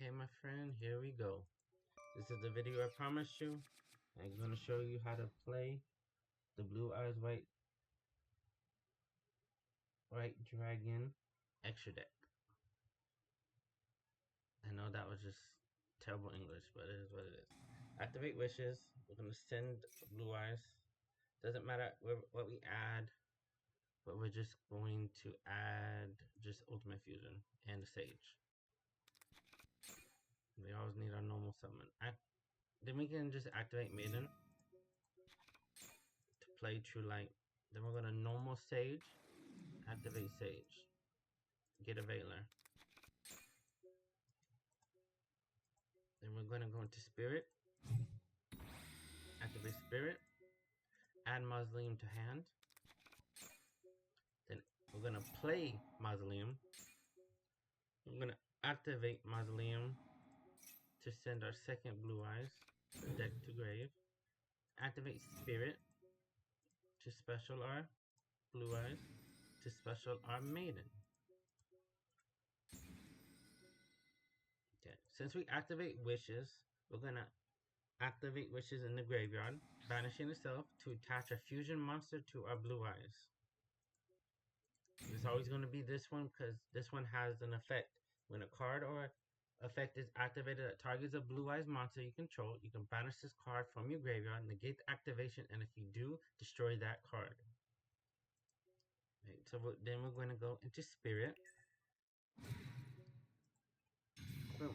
Okay, my friend, here we go. This is the video I promised you. I'm going to show you how to play the Blue Eyes White Dragon extra deck. I know that was just terrible English, but it is what it is. Activate wishes. We're going to send Blue Eyes. Doesn't matter what we add, but we're just going to add just Ultimate Fusion and the Sage. We always need our normal summon. Then we can just activate Maiden to play True Light. Then we're going to normal Sage, activate Sage, get a Veiler. Then we're going to go into Spirit, activate Spirit, add Mausoleum to hand. Then we're going to play Mausoleum. We're going to activate Mausoleum to send our second Blue Eyes deck to grave. Activate Spirit to special our Blue Eyes to special our Maiden. Okay, since we activate Wishes, we're going to activate Wishes in the graveyard, banishing itself to attach a fusion monster to our Blue Eyes. It's always going to be this one because this one has an effect. When a card or effect is activated that targets a Blue Eyes monster you control, you can banish this card from your graveyard, negate the activation, and if you do, destroy that card. Right, so then we're going to go into Spirit. Boom.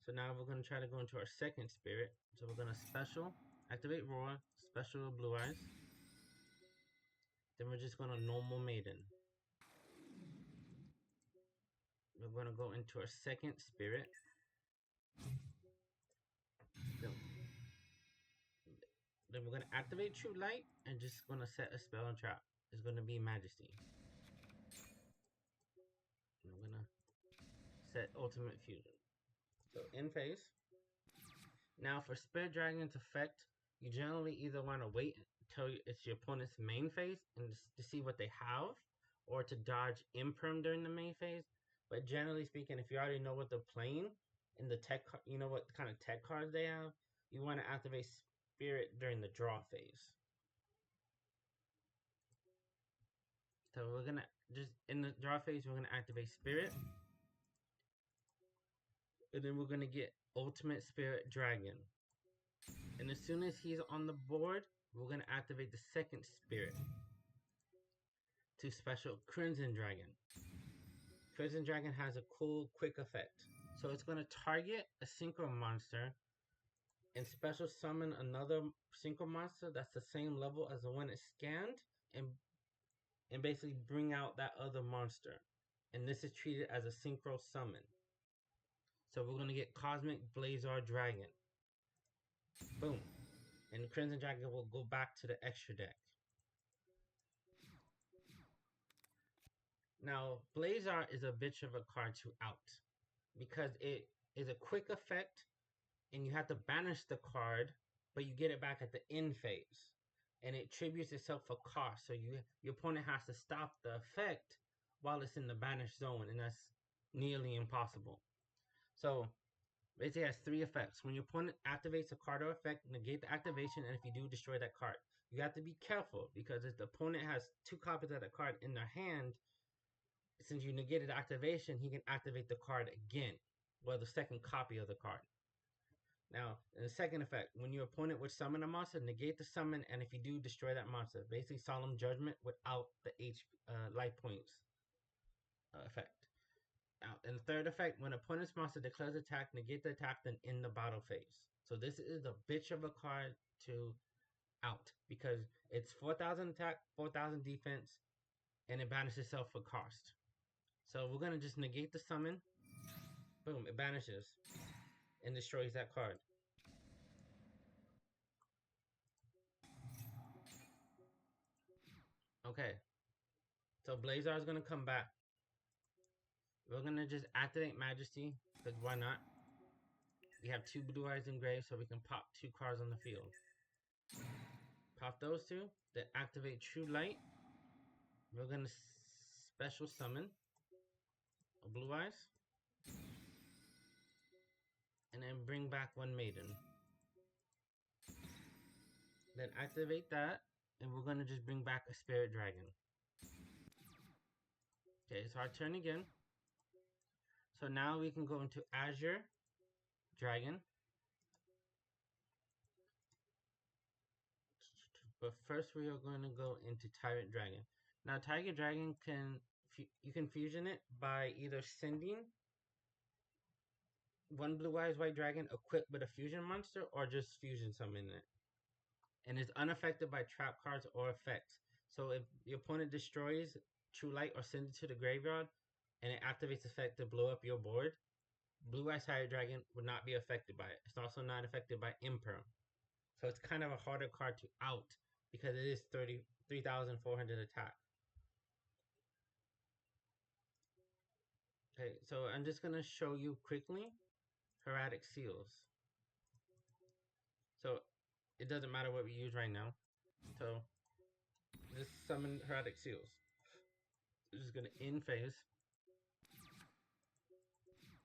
So now we're going to try to go into our second Spirit. So we're going to special, activate Roar, special Blue Eyes. Then we're just going to normal Maiden. We're going to go into our second Spirit. Then we're going to activate True Light and just going to set a spell and trap. It's going to be Majesty. And we're going to set Ultimate Fusion. So in phase. Now for Spirit Dragon's effect, you generally either want to wait until it's your opponent's main phase and to see what they have, or to dodge Imperm during the main phase. But generally speaking, if you already know what they're playing in the tech, you know what kind of tech cards they have, you want to activate Spirit during the draw phase. So we're gonna just in the draw phase, we're gonna activate Spirit, and then we're gonna get Ultimate Spirit Dragon. And as soon as he's on the board, we're gonna activate the second Spirit to special Crimson Dragon. Crimson Dragon has a cool quick effect. So it's gonna target a synchro monster and special summon another synchro monster that's the same level as the one it scanned, and basically bring out that other monster. And this is treated as a synchro summon. So we're going to get Cosmic Blazar Dragon. Boom. And the Crimson Dragon will go back to the extra deck. Now, Blazar is a bitch of a card to out, because it is a quick effect and you have to banish the card, but you get it back at the end phase. And it tributes itself for cost. So your opponent has to stop the effect while it's in the banished zone, and that's nearly impossible. So basically it has three effects. When your opponent activates a card or effect, negate the activation, and if you do, destroy that card. You have to be careful, because if the opponent has two copies of that card in their hand, since you negated the activation, he can activate the card again. Well, the second copy of the card. Now, in the second effect, when your opponent would summon a monster, negate the summon, and if you do, destroy that monster. Basically, Solemn Judgment without the life points effect. Now, in the third effect, when opponent's monster declares attack, negate the attack, then in the battle phase. So this is a bitch of a card to out, because it's 4,000 attack, 4,000 defense, and it banishes itself for cost. So we're going to just negate the summon. Boom, it banishes and destroys that card. Okay, so Blazar is going to come back. We're going to just activate Majesty, because why not? We have two Blue Eyes engraved, so we can pop two cards on the field. Pop those two, then activate True Light. We're going to special summon a Blue Eyes. And then bring back one maiden. Then activate that, and we're gonna just bring back a spirit dragon. Okay, it's our turn again. So now we can go into Azure Dragon. But first we are going to go into Tyrant Dragon. Now Tyrant Dragon you can fusion it by either sending one Blue Eyes White Dragon equipped with a fusion monster or just fusion summon it. And it's unaffected by trap cards or effects. So if the opponent destroys True Light or sends it to the graveyard and it activates effect to blow up your board, Blue Eyes Tyrant Dragon would not be affected by it. It's also not affected by Imperm. So it's kind of a harder card to out because it is 3,400 attack. Okay, so I'm just going to show you quickly Heraldic Seals. So it doesn't matter what we use right now. So just summon Heraldic Seals. We're just going to end phase.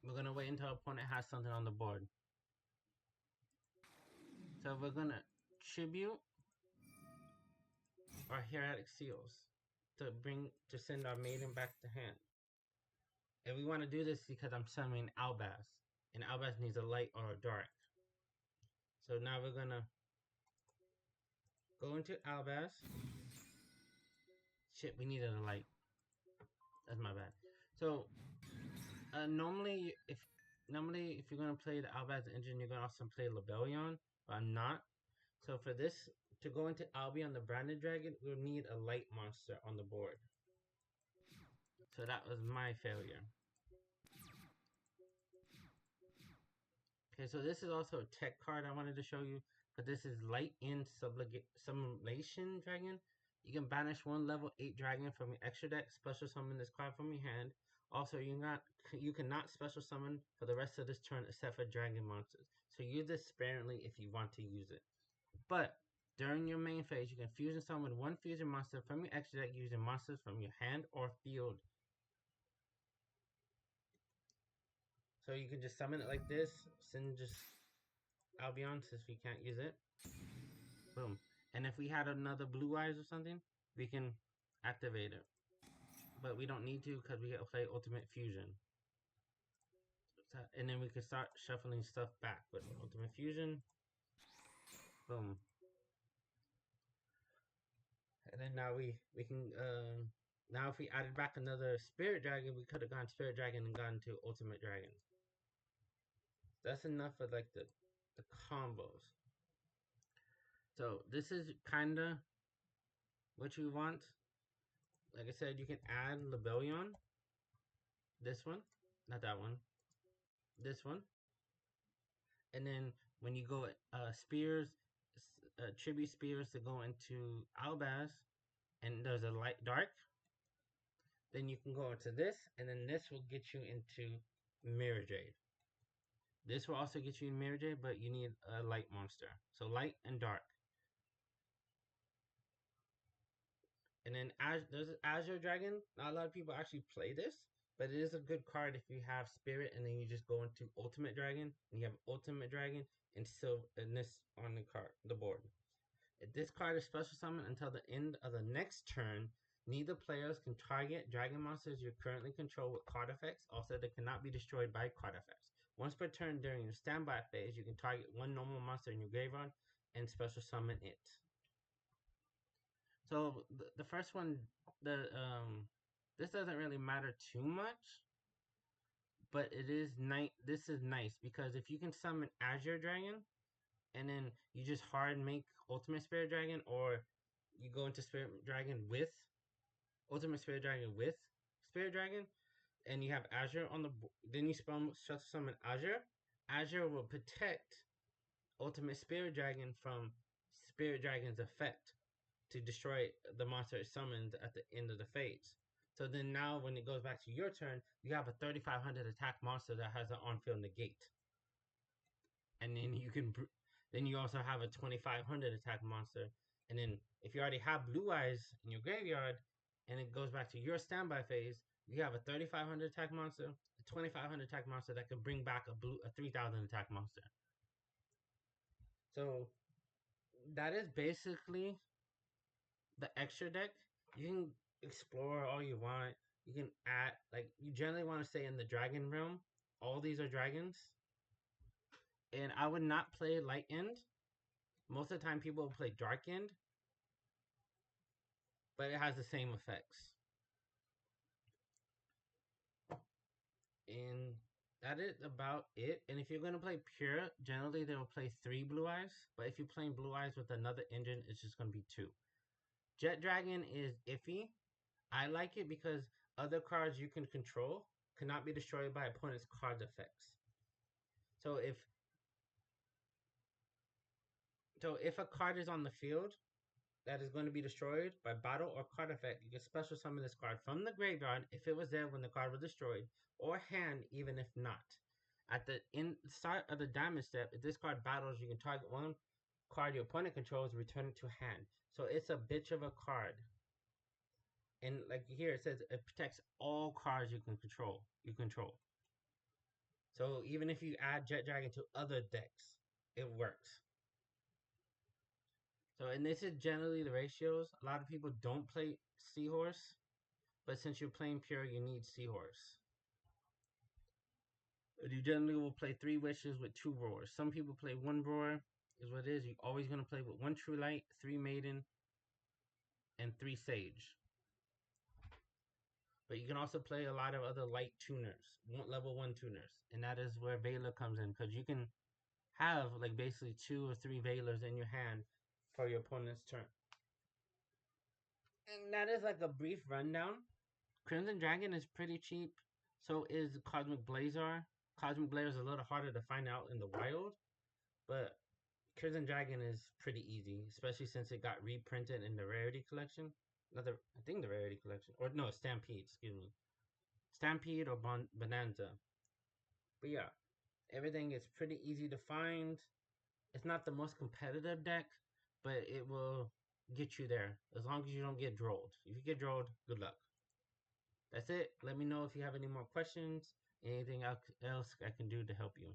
We're going to wait until our opponent has something on the board. So we're going to tribute our Heraldic Seals to send our maiden back to hand. And we want to do this because I'm summoning Albaz. And Albaz needs a light or a dark. So now we're going to go into Albaz. Shit, we needed a light. That's my bad. So normally if you're gonna play the Albaz engine, you're gonna also play Lebellion, but I'm not. So for this to go into Albion the Branded Dragon, we'll need a light monster on the board. So that was my failure. Okay, so this is also a tech card I wanted to show you, but this is Light in Summation Dragon. You can banish one level 8 dragon from your extra deck, special summon this card from your hand. Also, you cannot special summon for the rest of this turn except for dragon monsters. So use this sparingly if you want to use it. But during your main phase, you can fusion summon one fusion monster from your extra deck using monsters from your hand or field. So you can just summon it like this, send just Albion since we can't use it. Boom. And if we had another Blue Eyes or something, we can activate it. But we don't need to because we can play Ultimate Fusion. And then we can start shuffling stuff back with Ultimate Fusion. Boom. And then now we can now if we added back another Spirit Dragon, we could have gone Spirit Dragon and gone to Ultimate Dragon. That's enough for like the combos. So this is kinda what you want. Like I said, you can add Lebellion. This one, not that one. This one. And then when you go spears, tribute spears to go into Albaz, and there's a light dark, then you can go into this, and then this will get you into Mirror Jade. This will also get you in Mirror Jade, but you need a light monster. So light and dark. And then there's Azure Dragon. Not a lot of people actually play this, but it is a good card if you have Spirit, and then you just go into Ultimate Dragon, and you have Ultimate Dragon and this on the board. If this card is special summoned until the end of the next turn, neither players can target dragon monsters you currently control with card effects. Also, they cannot be destroyed by card effects. Once per turn during your standby phase, you can target one normal monster in your graveyard and special summon it. So the first one, this doesn't really matter too much, but it is nice. This is nice because if you can summon Azure Dragon, and then you just hard make Ultimate Spirit Dragon, or you go into Spirit Dragon with Ultimate Spirit Dragon with Spirit Dragon, and you have Azure on the then you special summon Azure. Azure will protect Ultimate Spirit Dragon from Spirit Dragon's effect to destroy the monster it summoned at the end of the phase. So then now when it goes back to your turn, you have a 3,500 attack monster that has an on-field negate. And then you also have a 2,500 attack monster. And then if you already have Blue Eyes in your graveyard and it goes back to your standby phase, You have a 3500 attack monster, a 2500 attack monster that can bring back a 3000 attack monster. So that is basically the extra deck. You can explore all you want. You can add, like, you generally want to stay in the dragon realm. All these are dragons. And I would not play light end. Most of the time people will play dark end, but it has the same effects. And that is about it. And if you're gonna play pure, generally they will play 3 blue eyes. But if you're playing blue eyes with another engine, it's just gonna be 2. Jet Dragon is iffy. I like it because other cards you can control cannot be destroyed by opponent's card effects. So if a card is on the field that is going to be destroyed by battle or card effect, you can special summon this card from the graveyard if it was there when the card was destroyed, or hand even if not. At the start of the damage step, if this card battles, you can target one card your opponent controls, return it to hand. So it's a bitch of a card. And like here it says, it protects all cards you can control. So even if you add Jet Dragon to other decks, it works. So, and this is generally the ratios. A lot of people don't play Seahorse, but since you're playing pure, you need Seahorse. You generally will play 3 wishes with 2 roars. Some people play 1 roar, is what it is. You're always going to play with 1 true light, 3 maiden, and 3 sage. But you can also play a lot of other light tuners, level 1 tuners. And that is where Veiler comes in, because you can have like basically 2 or 3 Veilers in your hand for your opponent's turn. And that is like a brief rundown. Crimson Dragon is pretty cheap. So is Cosmic Blazar. Cosmic Blazar is a little harder to find out in the wild, but Crimson Dragon is pretty easy, especially since it got reprinted in the Rarity Collection. I think the Rarity Collection, or no, Stampede. Excuse me, Stampede or Bonanza. But yeah, everything is pretty easy to find. It's not the most competitive deck, but it will get you there as long as you don't get drolled. If you get drolled, good luck. That's it. Let me know if you have any more questions, anything else I can do to help you.